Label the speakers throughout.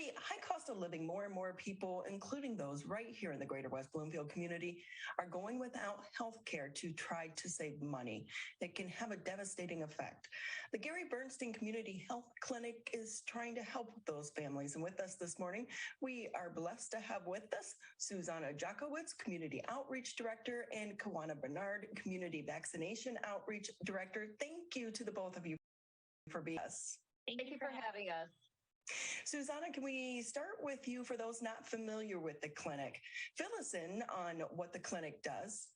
Speaker 1: the high cost of living, more and more people, including those right here in the greater West Bloomfield community, are going without health care to try to save money. It can have a devastating effect. The Gary Burnstein Community Health Clinic is trying to help those families. And with us this morning, we are blessed to have with us Susana Jackiewicz, Community Outreach Director, and Keyona Bernard, Community Vaccination Outreach Director. Thank you to the both of you for being with us.
Speaker 2: Thank you for having us.
Speaker 1: Susana, can we start with you for those not familiar with the clinic? Fill us in on what the clinic does.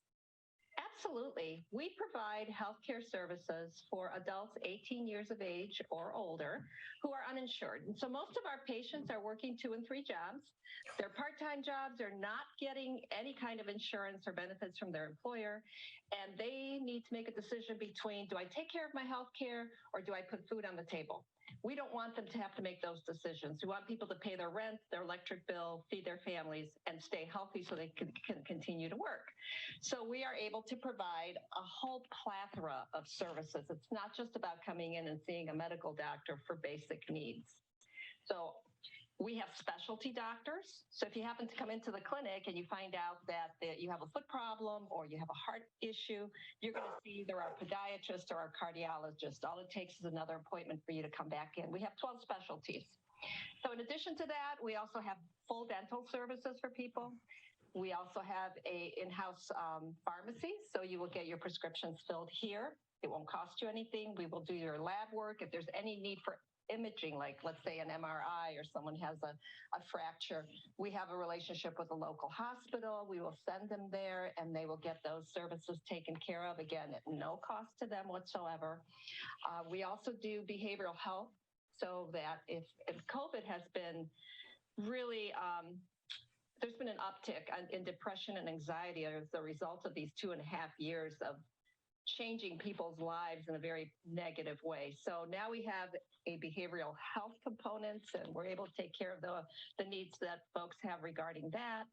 Speaker 2: Absolutely. We provide healthcare services for adults 18 years of age or older who are uninsured. And so most of our patients are working 2 and 3 jobs. They're part-time jobs. They're not getting any kind of insurance or benefits from their employer. And they need to make a decision between, do I take care of my healthcare or do I put food on the table? We don't want them to have to make those decisions. We want people to pay their rent, their electric bill, feed their families, and stay healthy so they can continue to work. So we are able to provide a whole plethora of services. It's not just about coming in and seeing a medical doctor for basic needs. So we have specialty doctors. So if you happen to come into the clinic and you find out that you have a foot problem or you have a heart issue, you're going to see either our podiatrist or our cardiologist. All it takes is another appointment for you to come back in. We have 12 specialties. So in addition to that, we also have full dental services for people. We also have a in-house pharmacy, so you will get your prescriptions filled here. It won't cost you anything. We will do your lab work. If there's any need for imaging, like let's say an MRI or someone has a fracture, we have a relationship with a local hospital. We will send them there and they will get those services taken care of, again, at no cost to them whatsoever. We also do behavioral health, so that if COVID has been really, there's been an uptick in depression and anxiety as a result of these 2.5 years of changing people's lives in a very negative way. So now we have a behavioral health component, and we're able to take care of the needs that folks have regarding that.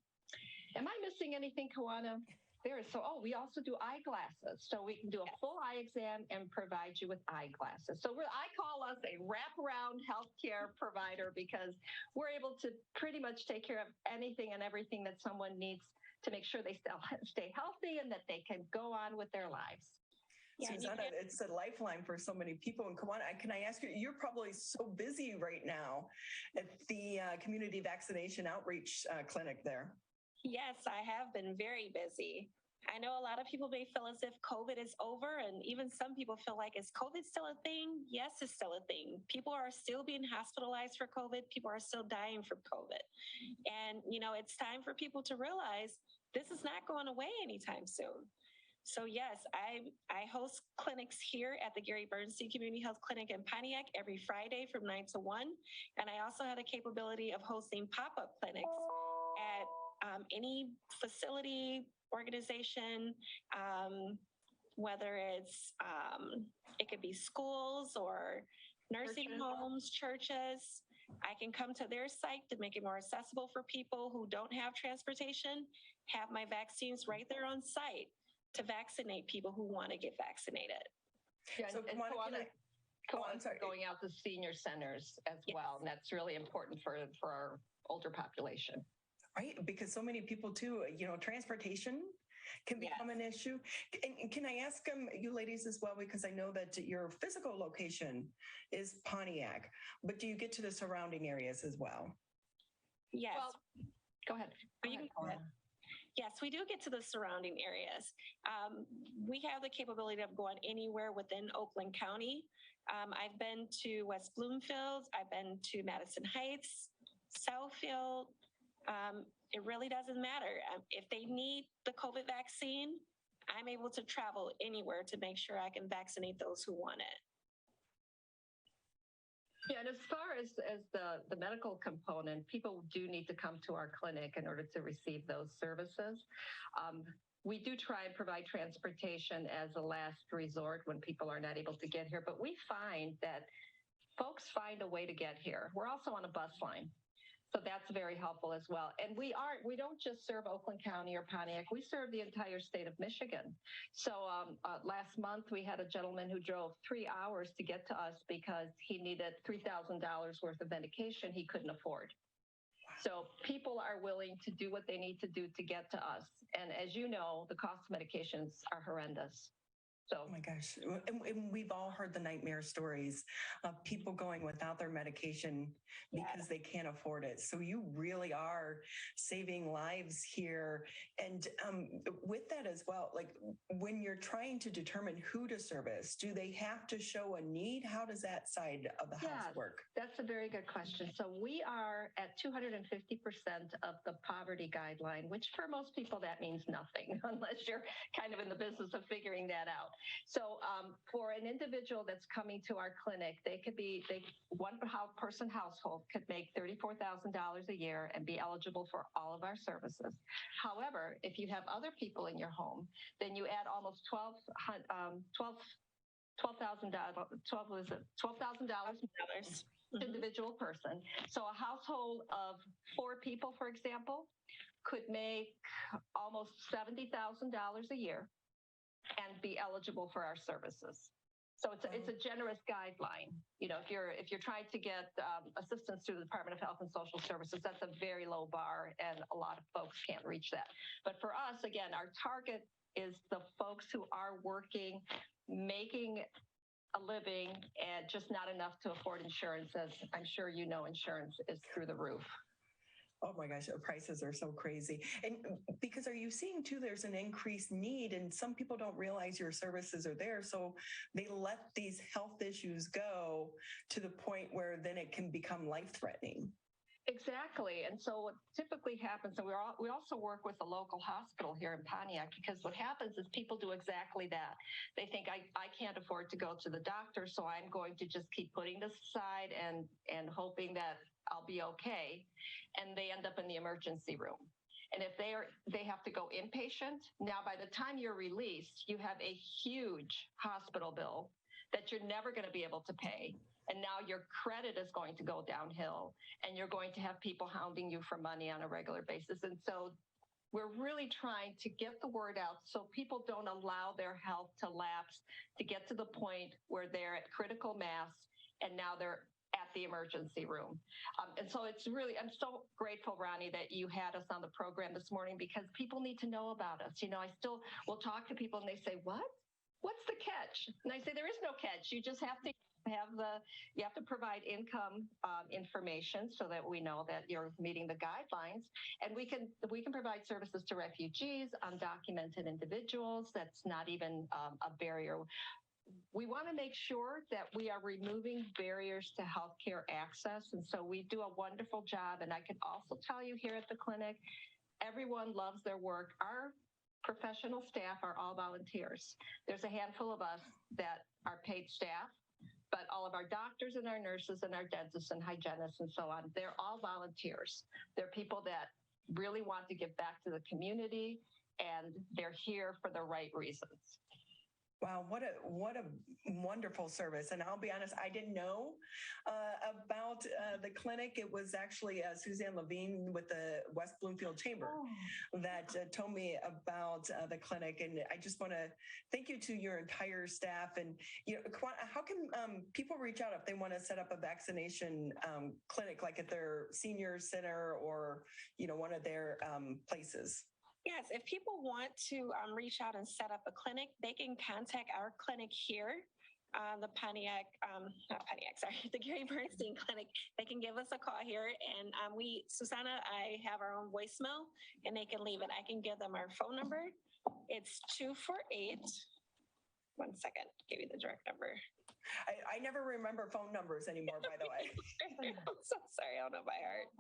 Speaker 2: Am I missing anything, Keyona? We also do eyeglasses. So we can do a full eye exam and provide you with eyeglasses. So I call us a wraparound healthcare provider because we're able to pretty much take care of anything and everything that someone needs to make sure they stay healthy and that they can go on with their lives.
Speaker 1: Yeah, Susana, it's a lifeline for so many people. And Keyona, can I ask you, you're probably so busy right now at the Community Vaccination Outreach Clinic there.
Speaker 3: Yes, I have been very busy. I know a lot of people may feel as if COVID is over, and even some people feel like, is COVID still a thing? Yes, it's still a thing. People are still being hospitalized for COVID. People are still dying from COVID. And, it's time for people to realize this is not going away anytime soon. So yes, I host clinics here at the Gary Burnstein Community Health Clinic in Pontiac every Friday from 9 to 1. And I also have the capability of hosting pop-up clinics at any facility, organization, whether it could be schools or nursing homes, churches. I can come to their site to make it more accessible for people who don't have transportation, have my vaccines right there on site to vaccinate people who want to get vaccinated.
Speaker 2: Yeah, so going out to senior centers as well, and that's really important for our older population.
Speaker 1: Right, because so many people too, transportation can become an issue. And can I ask you ladies as well, because I know that your physical location is Pontiac, but do you get to the surrounding areas as well?
Speaker 3: Yes.
Speaker 2: Well, go ahead.
Speaker 3: Go ahead. Yes, we do get to the surrounding areas. We have the capability of going anywhere within Oakland County. I've been to West Bloomfield. I've been to Madison Heights, Southfield. It really doesn't matter. If they need the COVID vaccine, I'm able to travel anywhere to make sure I can vaccinate those who want it.
Speaker 2: Yeah, and as far as the medical component, people do need to come to our clinic in order to receive those services. We do try and provide transportation as a last resort when people are not able to get here, but we find that folks find a way to get here. We're also on a bus line. So that's very helpful as well. And we don't just serve Oakland County or Pontiac, we serve the entire state of Michigan. So last month we had a gentleman who drove 3 hours to get to us because he needed $3,000 worth of medication he couldn't afford. So people are willing to do what they need to do to get to us. And as you know, the cost of medications are horrendous. So,
Speaker 1: oh my gosh. And we've all heard the nightmare stories of people going without their medication because they can't afford it. So you really are saving lives here. And with that as well, like when you're trying to determine who to service, do they have to show a need? How does that side of the house work?
Speaker 2: That's a very good question. So we are at 250% of the poverty guideline, which for most people, that means nothing unless you're kind of in the business of figuring that out. So for an individual that's coming to our clinic, one person household could make $34,000 a year and be eligible for all of our services. However, if you have other people in your home, then you add almost $12,000 individual person. So a household of 4 people, for example, could make almost $70,000 a year and be eligible for our services. So it's a generous guideline. You know, if you're trying to get assistance through the Department of Health and Social Services, that's a very low bar, and a lot of folks can't reach that. But for us, again, our target is the folks who are working, making a living, and just not enough to afford insurance. As I'm sure you know, insurance is through the roof.
Speaker 1: Oh my gosh, the prices are so crazy. And because are you seeing too, there's an increased need and some people don't realize your services are there. So they let these health issues go to the point where then it can become life-threatening.
Speaker 2: Exactly. And so what typically happens, and we also work with the local hospital here in Pontiac, because what happens is people do exactly that. They think, I can't afford to go to the doctor, so I'm going to just keep putting this aside and hoping that I'll be okay. And they end up in the emergency room. And if they have to go inpatient, now by the time you're released, you have a huge hospital bill that you're never going to be able to pay. And now your credit is going to go downhill, and you're going to have people hounding you for money on a regular basis. And so we're really trying to get the word out so people don't allow their health to lapse, to get to the point where they're at critical mass, and now they're at the emergency room. And so it's really, I'm so grateful, Ronnie, that you had us on the program this morning, because people need to know about us. You know, I still will talk to people and they say, what's the catch? And I say, there is no catch. You just have to provide income information so that we know that you're meeting the guidelines, and we can provide services to refugees, undocumented individuals. That's not even a barrier. We want to make sure that we are removing barriers to healthcare access, and so we do a wonderful job. And I can also tell you here at the clinic, everyone loves their work. Our professional staff are all volunteers. There's a handful of us that are paid staff, but all of our doctors and our nurses and our dentists and hygienists and so on, they're all volunteers. They're people that really want to give back to the community, and they're here for the right reasons.
Speaker 1: Wow, what a wonderful service. And I'll be honest, I didn't know about the clinic. It was actually Suzanne Levine with the West Bloomfield Chamber that told me about the clinic. And I just want to thank you to your entire staff. And you know, how can people reach out if they want to set up a vaccination clinic, like at their senior center or, you know, one of their places?
Speaker 3: Yes, if people want to reach out and set up a clinic, they can contact our clinic here, the the Gary Burnstein Clinic. They can give us a call here, and Susana, I have our own voicemail, and they can leave it. I can give them our phone number. It's 248. One second, give you the direct number.
Speaker 1: I never remember phone numbers anymore, by the way.
Speaker 3: I'm so sorry, I don't know by heart.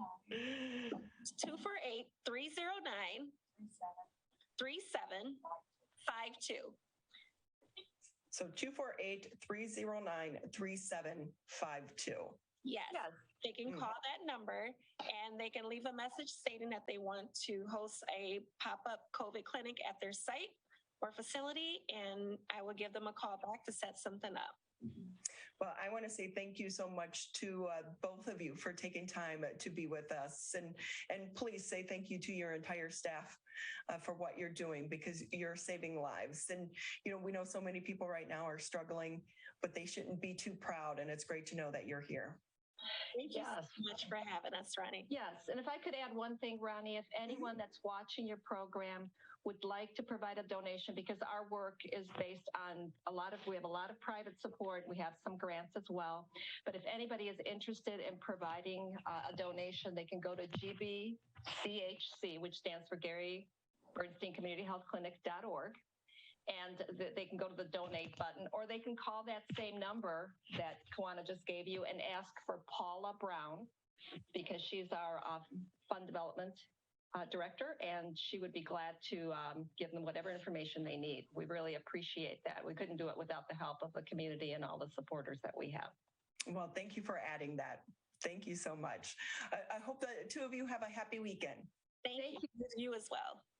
Speaker 3: 248-309. 3752.
Speaker 1: So 248-309-3752.
Speaker 3: Yes. They can call that number, and they can leave a message stating that they want to host a pop-up COVID clinic at their site or facility, and I will give them a call back to set something up.
Speaker 1: Well, I want to say thank you so much to both of you for taking time to be with us. And please say thank you to your entire staff for what you're doing, because you're saving lives. And, we know so many people right now are struggling, but they shouldn't be too proud. And it's great to know that you're here.
Speaker 3: Thank you so much for having us, Ronnie.
Speaker 2: Yes. And if I could add one thing, Ronnie, if anyone that's watching your program would like to provide a donation, because our work is based on we have a lot of private support. We have some grants as well. But if anybody is interested in providing a donation, they can go to GBCHC, which stands for Gary Burnstein Community Health Clinic.org. And they can go to the donate button, or they can call that same number that Keyona just gave you and ask for Paula Brown, because she's our fund development director, and she would be glad to give them whatever information they need. We really appreciate that. We couldn't do it without the help of the community and all the supporters that we have.
Speaker 1: Well, thank you for adding that. Thank you so much. I hope the two of you have a happy weekend.
Speaker 3: Thank you. You as well.